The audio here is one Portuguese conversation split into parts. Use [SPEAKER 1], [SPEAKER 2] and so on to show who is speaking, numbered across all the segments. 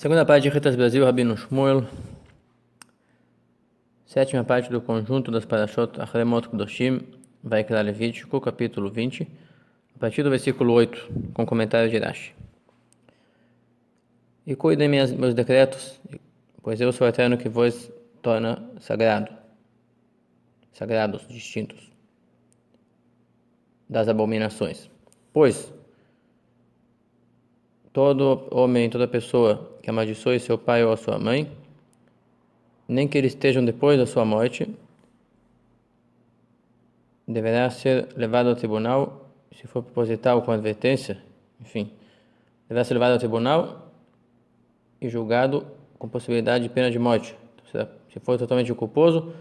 [SPEAKER 1] Segunda parte de Retas Brasil, Rabino Shmuel. Sétima parte do conjunto das Parashot Achremot Kedoshim, Vaikra Levítico, capítulo 20, a partir do versículo 8, com comentário de Rashi. E cuidem meus decretos, pois eu sou o Eterno que vos torna sagrados, distintos das abominações. Pois todo homem, toda pessoa que amaldiçoe seu pai ou a sua mãe, nem que eles estejam depois da sua morte, deverá ser levado ao tribunal, se for proposital com advertência, enfim, deverá ser levado ao tribunal e julgado com possibilidade de pena de morte. Se for totalmente culposo,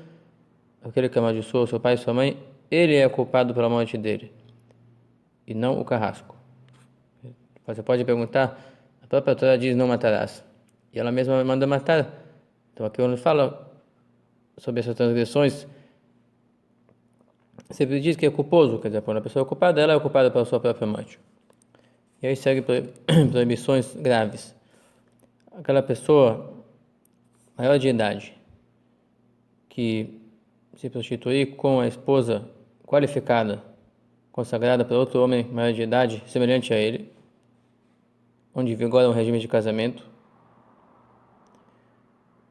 [SPEAKER 1] aquele que amaldiçoou seu pai e sua mãe, ele é culpado pela morte dele, e não o carrasco. Você pode perguntar, a própria Torá diz não matarás, e ela mesma manda matar. Então aqui onde fala sobre essas transgressões, sempre diz que é culposo, quer dizer, quando a pessoa é culpada, ela é culpada pela sua própria morte. E aí segue proibições graves. Aquela pessoa maior de idade que se prostituir com a esposa qualificada, consagrada para outro homem maior de idade, semelhante a ele, onde vigora um regime de casamento,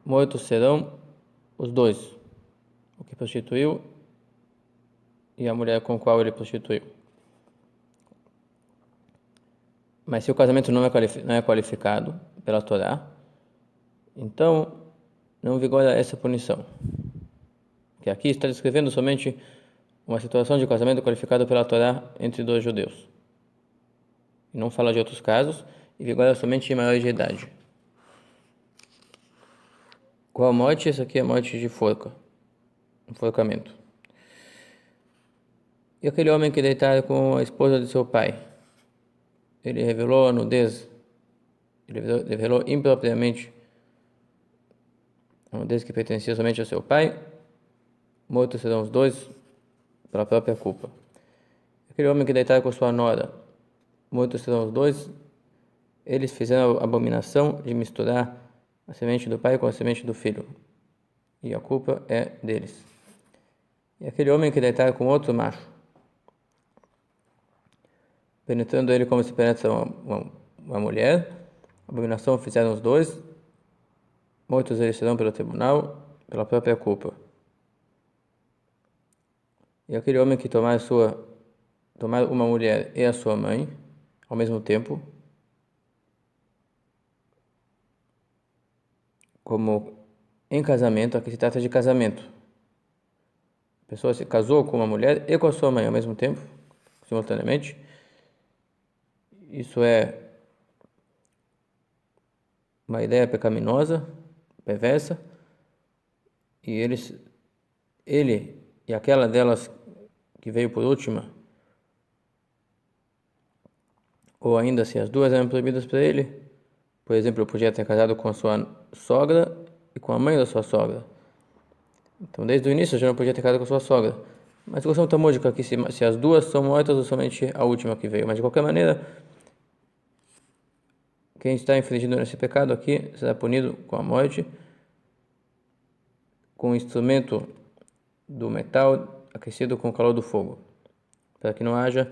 [SPEAKER 1] mortos serão os dois, o que prostituiu e a mulher com a qual ele prostituiu. Mas se o casamento não é qualificado pela Torá, então não vigora essa punição. Que aqui está descrevendo somente uma situação de casamento qualificado pela Torá entre dois judeus. E não fala de outros casos, e vigora somente em maiores de idade. Qual a morte? Essa aqui é a morte de forca, enforcamento. E aquele homem que deitara com a esposa de seu pai, ele revelou a nudez, ele revelou impropriamente a nudez que pertencia somente ao seu pai, mortos serão os dois pela própria culpa. Aquele homem que deitara com sua nora, mortos serão os dois, eles fizeram a abominação de misturar a semente do pai com a semente do filho, e a culpa é deles. E aquele homem que deitar com outro macho, penetrando ele como se penetra uma mulher, a abominação fizeram os dois, mortos eles serão pelo tribunal, pela própria culpa. E aquele homem que tomar uma mulher e a sua mãe, ao mesmo tempo, como em casamento, aqui se trata de casamento. A pessoa se casou com uma mulher e com a sua mãe ao mesmo tempo, simultaneamente. Isso é uma ideia pecaminosa, perversa, e ele e aquela delas que veio por última, ou ainda se as duas eram proibidas para ele, por exemplo, eu podia ter casado com a sua sogra e com a mãe da sua sogra. Então, desde o início, eu já não podia ter casado com a sua sogra. Mas a discussão talmúdica aqui, se as duas são mortas ou somente a última que veio. Mas, de qualquer maneira, quem está infringindo nesse pecado aqui será punido com a morte, com o instrumento do metal aquecido com o calor do fogo, para que não haja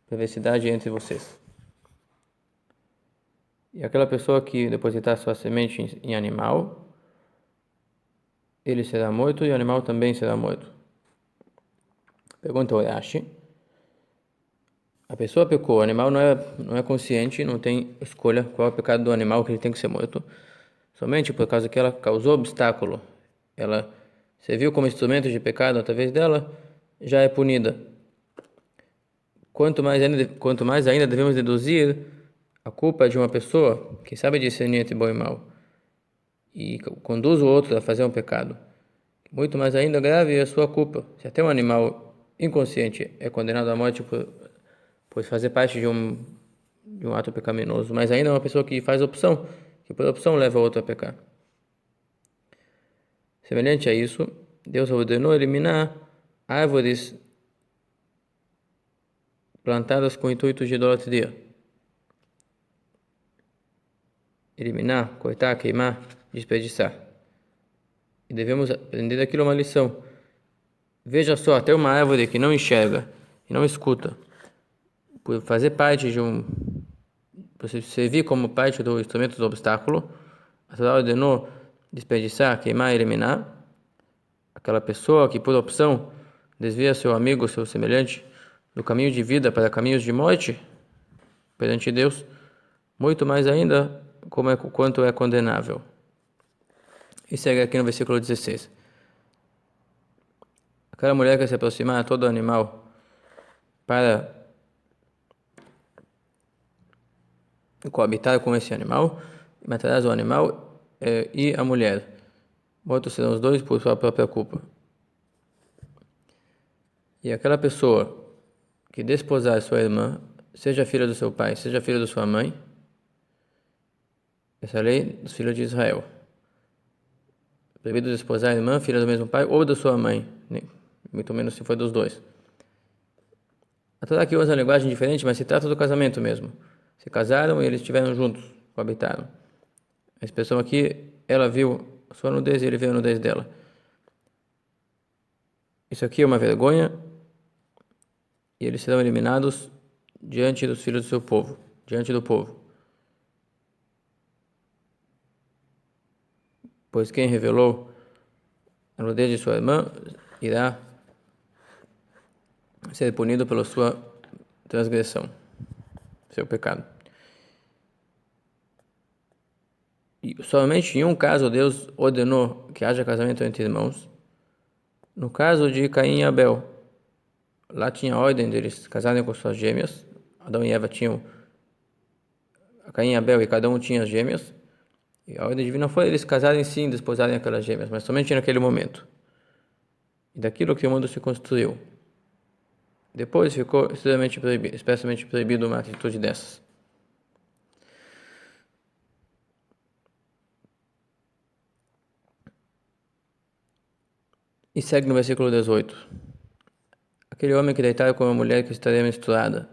[SPEAKER 1] perversidade entre vocês. E aquela pessoa que depositar sua semente em animal, ele será morto e o animal também será morto. Pergunta o Rashi. A pessoa pecou, o animal não é consciente, não tem escolha qual é o pecado do animal que ele tem que ser morto. Somente por causa que ela causou obstáculo, ela serviu como instrumento de pecado através dela, já é punida. Quanto mais ainda devemos deduzir a culpa de uma pessoa que sabe discernir entre bom e mal e conduz o outro a fazer um pecado. Muito mais ainda grave é a sua culpa. Se até um animal inconsciente é condenado à morte por fazer parte de um ato pecaminoso, mas ainda é uma pessoa que faz opção, que por opção leva o outro a pecar. Semelhante a isso, Deus ordenou eliminar árvores plantadas com o intuito de idolatria. eliminar, cortar, queimar, desperdiçar. E devemos aprender daquilo uma lição. Veja só, até uma árvore que não enxerga e não escuta, por fazer parte de por servir como parte do instrumento do obstáculo, a Torá ordenou desperdiçar, queimar e eliminar. Aquela pessoa que, por opção, desvia seu amigo, seu semelhante, do caminho de vida para caminhos de morte, perante Deus, muito mais ainda quanto é condenável. E segue aqui no versículo 16. Aquela mulher que se aproximar a todo animal para coabitar com esse animal, matarás o animal e a mulher. Mortos serão os dois por sua própria culpa. E aquela pessoa que desposar sua irmã, seja filha do seu pai, seja filha da sua mãe, essa é a lei dos filhos de Israel. Proibido desposar a irmã, filha do mesmo pai, ou da sua mãe, muito menos se for dos dois. A Torá aqui usa uma linguagem diferente, mas se trata do casamento mesmo. Se casaram e eles estiveram juntos, coabitaram. A expressão aqui, ela viu sua nudez e ele viu a nudez dela. Isso aqui é uma vergonha e eles serão eliminados diante dos filhos do seu povo, diante do povo. Pois quem revelou a nudez de sua irmã irá ser punido pela sua transgressão, seu pecado. E somente em um caso Deus ordenou que haja casamento entre irmãos. No caso de Caim e Abel, lá tinha a ordem deles casarem com suas gêmeas. Adão e Eva tinham Caim e Abel e cada um tinha as gêmeas. E a ordem divina foi eles casarem sim, desposarem aquelas gêmeas, mas somente naquele momento. E daquilo que o mundo se construiu. Depois ficou expressamente proibido uma atitude dessas. E segue no versículo 18. Aquele homem que deitar com uma mulher que estaria menstruada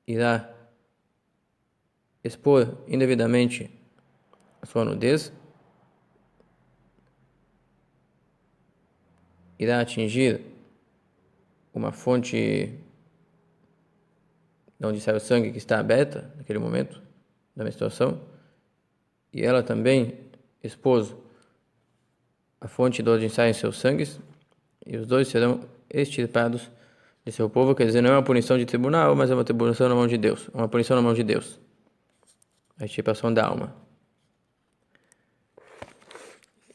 [SPEAKER 1] irá expor indevidamente a sua nudez, irá atingir uma fonte de onde sai o sangue que está aberta naquele momento da menstruação, e ela também expôs a fonte de onde saem seus sangues, e os dois serão extirpados de seu povo. Quer dizer, não é uma punição de tribunal, mas é uma punição na mão de Deus, uma punição na mão de Deus. A extirpação da alma.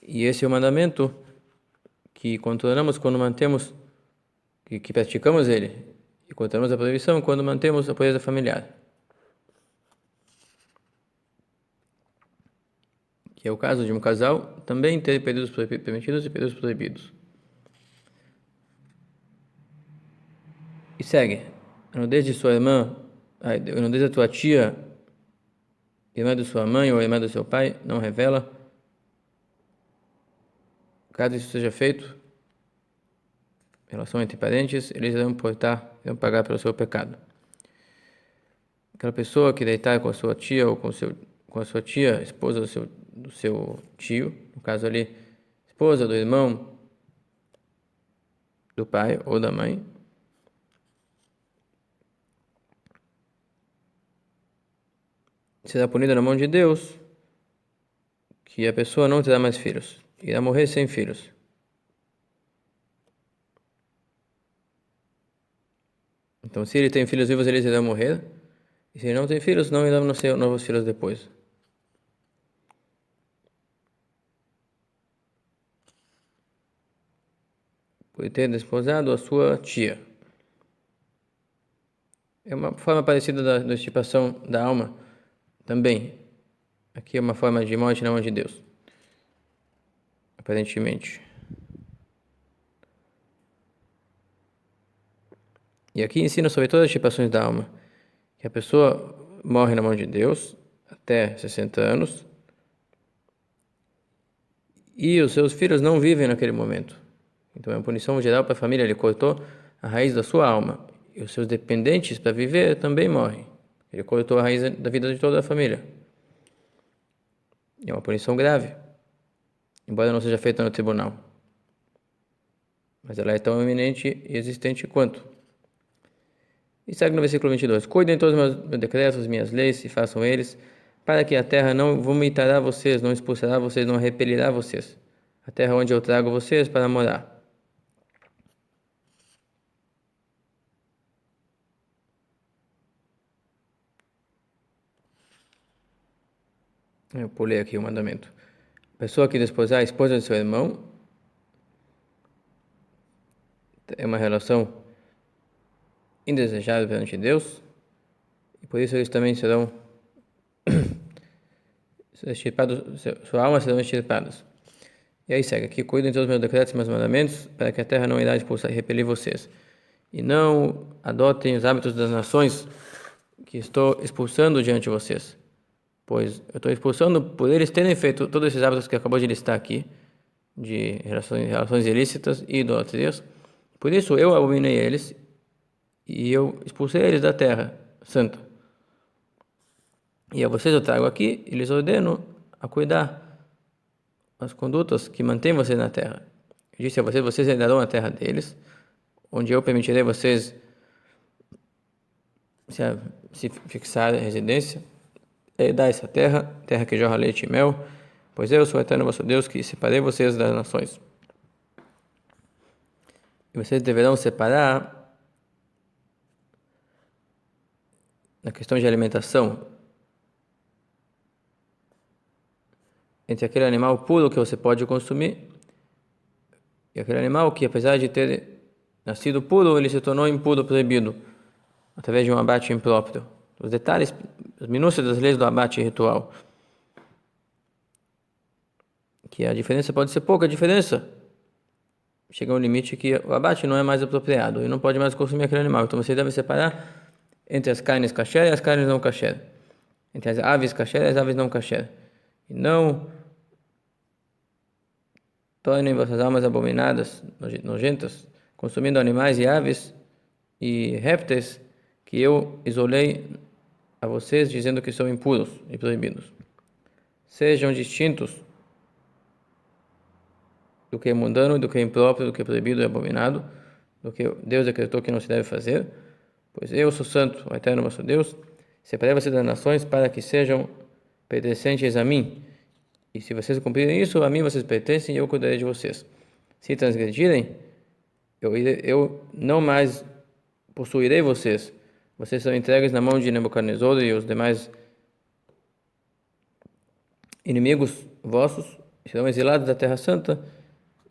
[SPEAKER 1] E esse é o mandamento que controlamos quando mantemos, que praticamos ele, e controlamos a proibição quando mantemos a pureza familiar. Que é o caso de um casal também ter períodos permitidos e períodos proibidos. E segue. A nudez de sua irmã, a nudez da tua tia, irmã de sua mãe ou irmã do seu pai, não revela. Caso isso seja feito, relação entre parentes, eles irão pagar pelo seu pecado. Aquela pessoa que deitar com a sua tia ou com a sua tia, esposa do seu tio, no caso ali, esposa do irmão do pai ou da mãe, será punida na mão de Deus, que a pessoa não terá mais filhos, irá morrer sem filhos. Então, se ele tem filhos vivos, eles irão morrer, e se ele não tem filhos, não irão nascer novos filhos depois. Por ter desposado a sua tia. É uma forma parecida da extirpação da alma, também. Aqui é uma forma de morte na mão de Deus. Aparentemente. E aqui ensina sobre todas as extirpações da alma. Que a pessoa morre na mão de Deus até 60 anos. E os seus filhos não vivem naquele momento. Então é uma punição geral para a família. Ele cortou a raiz da sua alma. E os seus dependentes para viver também morrem. Ele cortou a raiz da vida de toda a família. É uma punição grave, embora não seja feita no tribunal. Mas ela é tão iminente e existente quanto. E segue no versículo 22. Cuidem todos os meus decretos, minhas leis, e façam eles, para que a terra não vomitará vocês, não expulsará vocês, não repelirá vocês. A terra onde eu trago vocês para morar. Eu pulei aqui o mandamento. A pessoa que desposar a esposa de seu irmão é uma relação indesejável perante Deus, e por isso eles também serão extirpados, sua alma serão extirpadas. E aí segue aqui: cuidem dos meus decretos e meus mandamentos, para que a terra não irá expulsar e repelir vocês. E não adotem os hábitos das nações que estou expulsando diante de vocês. Pois eu estou expulsando por eles terem feito todos esses hábitos que acabou de listar aqui, de relações ilícitas e idolatrias. Por isso eu abominei eles e eu expulsei eles da terra santa. E a vocês eu trago aqui e lhes ordeno a cuidar as condutas que mantêm vocês na terra. Eu disse a vocês, vocês herdarão a terra deles, onde eu permitirei vocês se fixar em residência, herdar essa terra, terra que jorra leite e mel, pois eu sou o eterno vosso Deus, que separei vocês das nações. E vocês deverão separar, na questão de alimentação, entre aquele animal puro que você pode consumir e aquele animal que, apesar de ter nascido puro, ele se tornou impuro, proibido, através de um abate impróprio. Os detalhes, as minúcias das leis do abate ritual. Que a diferença pode ser pouca diferença. Chega a um limite que o abate não é mais apropriado e não pode mais consumir aquele animal. Então você deve separar entre as carnes kasher e as carnes não kasher. Entre as aves kasher e as aves não kasher. E não tornem vossas almas abominadas, nojentas, consumindo animais e aves e répteis que eu isolei a vocês, dizendo que são impuros e proibidos. Sejam distintos do que é mundano, do que é impróprio, do que é proibido e abominado, do que Deus decretou que não se deve fazer, pois eu sou santo, o eterno vosso Deus, separei vocês das nações para que sejam pertencentes a mim. E se vocês cumprirem isso, a mim vocês pertencem e eu cuidarei de vocês. Se transgredirem, eu não mais possuirei vocês. Vocês são entregues na mão de Nabucodonosor e os demais inimigos vossos, serão exilados da Terra Santa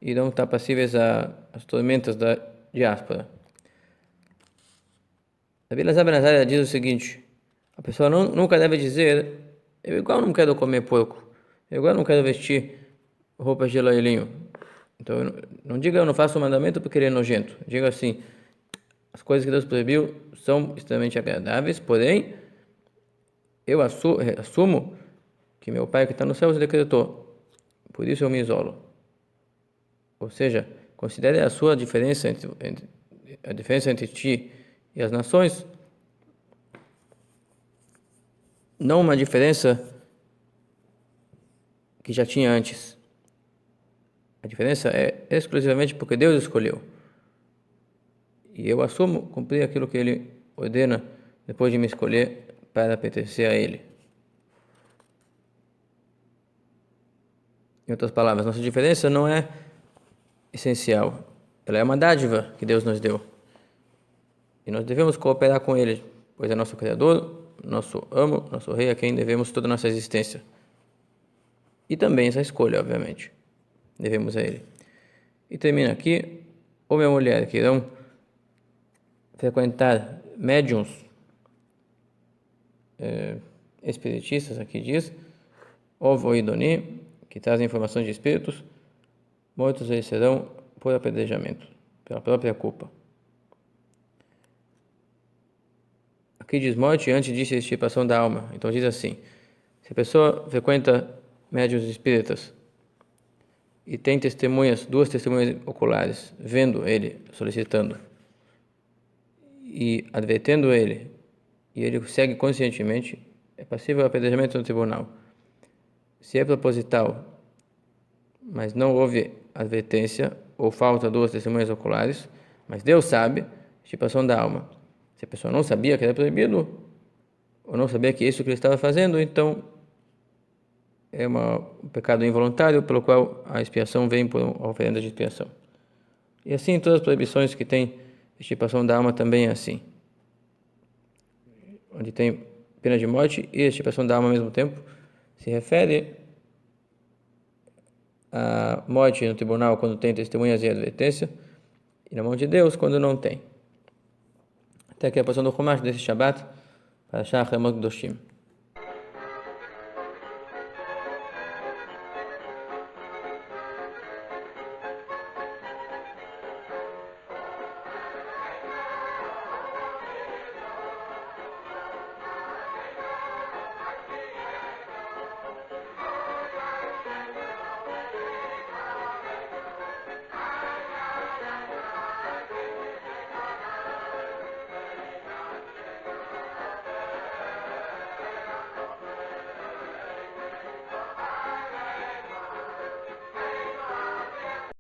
[SPEAKER 1] e irão estar passíveis às tormentas da diáspora. Rabi Elazar ben Azariah diz o seguinte: a pessoa nunca deve dizer, eu igual não quero comer porco, eu igual não quero vestir roupas de leilinho. Então, não diga eu não faço o mandamento porque ele é nojento. Diga assim, as coisas que Deus proibiu são extremamente agradáveis, porém, eu assumo que meu Pai que está no céu decretou. Por isso eu me isolo. Ou seja, considere a sua diferença entre ti e as nações não uma diferença que já tinha antes. A diferença é exclusivamente porque Deus escolheu. E eu assumo cumprir aquilo que Ele ordena depois de me escolher para pertencer a Ele. Em outras palavras, nossa diferença não é essencial. Ela é uma dádiva que Deus nos deu. E nós devemos cooperar com Ele, pois é nosso Criador, nosso amo, nosso Rei, a quem devemos toda a nossa existência. E também essa escolha, obviamente. Devemos a Ele. E termina aqui, homem ou mulher que irão frequentar médiuns espiritistas, aqui diz, ou idoni, que trazem informações de espíritos, mortos eles serão por apedrejamento, pela própria culpa. Aqui diz morte, antes disso extirpação da alma. Então diz assim, se a pessoa frequenta médiuns espíritas e tem testemunhas, duas testemunhas oculares, vendo ele, solicitando, e advertendo ele e ele segue conscientemente, é passível de apedrejamento no tribunal. Se é proposital, mas não houve advertência ou falta duas testemunhas oculares, mas Deus sabe, extirpação da alma. Se a pessoa não sabia que era proibido, ou não sabia que isso que ele estava fazendo, então é um pecado involuntário, pelo qual a expiação vem por uma oferenda de expiação. E assim, todas as proibições que tem extirpação da alma também é assim. Onde tem pena de morte e extirpação da alma ao mesmo tempo, se refere à morte no tribunal quando tem testemunhas e advertência, e na mão de Deus quando não tem. Até aqui a porção do Chumash desse Shabbat, para Shach Hamot Doshim.